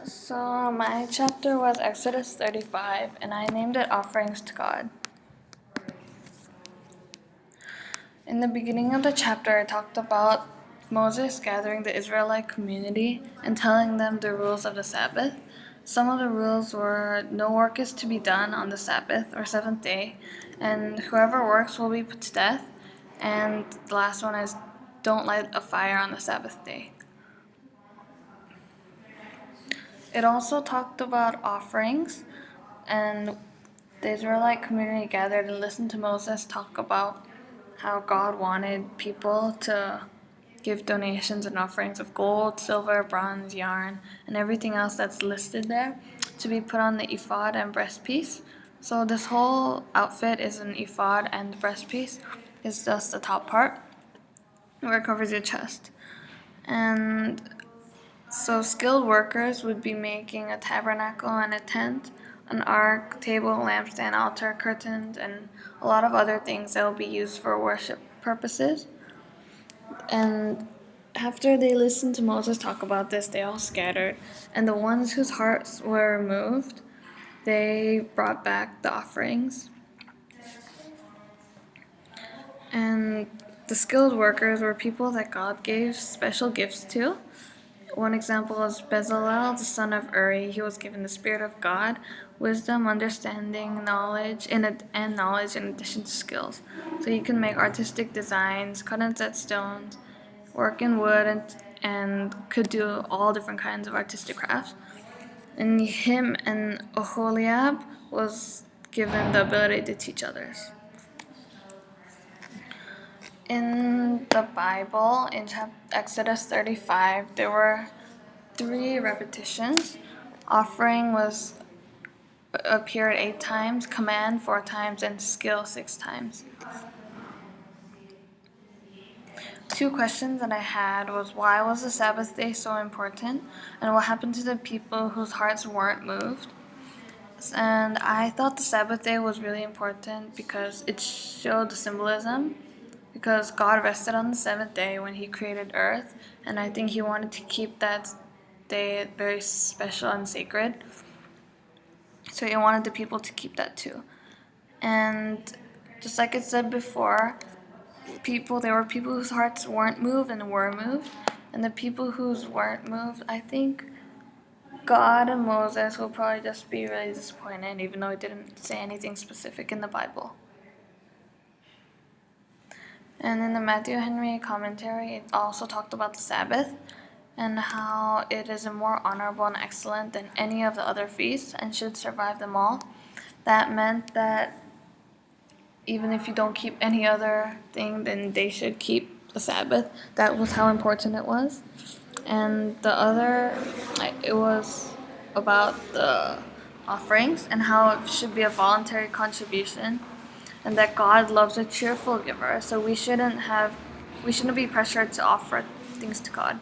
So my chapter was Exodus 35, and I named it Offerings to God. In the beginning of the chapter, I talked about Moses gathering the Israelite community and telling them the rules of the Sabbath. Some of the rules were no work is to be done on the Sabbath or seventh day, and whoever works will be put to death. And the last one is don't light a fire on the Sabbath day. It also talked about offerings, and the Israelite community gathered and listened to Moses talk about how God wanted people to give donations and offerings of gold, silver, bronze, yarn, and everything else that's listed there to be put on the ephod and breastpiece. So this whole outfit is an ephod, and the breastpiece is just the top part where it covers your chest. And so skilled workers would be making a tabernacle and a tent, an ark, table, lampstand, altar, curtains, and a lot of other things that will be used for worship purposes. And after they listened to Moses talk about this, they all scattered. And the ones whose hearts were moved, they brought back the offerings. And the skilled workers were people that God gave special gifts to. One example is Bezalel, the son of Uri. He was given the Spirit of God, wisdom, understanding, knowledge, and knowledge in addition to skills. So he can make artistic designs, cut and set stones, work in wood, and could do all different kinds of artistic crafts. And him and Oholiab was given the ability to teach others. In the Bible, in Exodus 35, there were 3 repetitions. Offering appeared 8 times, command 4 times, and skill 6 times. 2 questions that I had was why was the Sabbath day so important, and what happened to the people whose hearts weren't moved. And I thought the Sabbath day was really important because it showed the symbolism, because God rested on the 7th day when he created earth, and I think he wanted to keep that day very special and sacred. So he wanted the people to keep that too. And just like it said before, there were people whose hearts weren't moved and were moved, and the people whose weren't moved, I think God and Moses will probably just be really disappointed, even though it didn't say anything specific in the Bible. And in the Matthew Henry commentary, it also talked about the Sabbath and how it is more honorable and excellent than any of the other feasts and should survive them all. That meant that even if you don't keep any other thing, then they should keep the Sabbath. That was how important it was. And the other, it was about the offerings and how it should be a voluntary contribution, and that God loves a cheerful giver. So we shouldn't be pressured to offer things to God.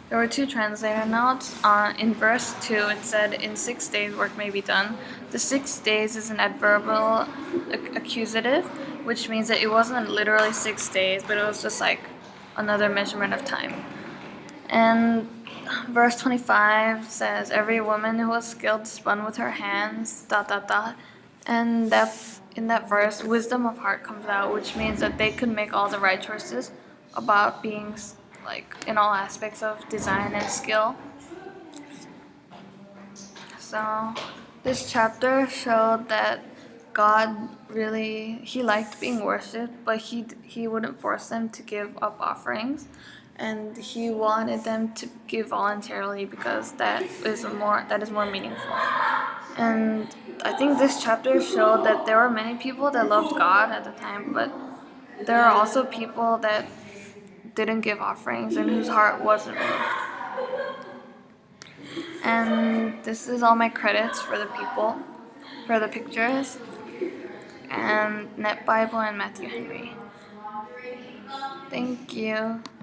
There were 2 translator notes. In verse 2, it said, "In 6 days work may be done." The 6 days is an adverbial accusative, which means that it wasn't literally 6 days, but it was just like another measurement of time. And verse 25 says, "Every woman who was skilled spun with her hands, ... And in that verse, wisdom of heart comes out, which means that they could make all the right choices about being in all aspects of design and skill. So this chapter showed that God he liked being worshipped, but he wouldn't force them to give up offerings, and he wanted them to give voluntarily because that is more meaningful. And I think this chapter showed that there were many people that loved God at the time, but there are also people that didn't give offerings and whose heart wasn't moved. And this is all my credits for the pictures, and Net Bible and Matthew Henry. Thank you.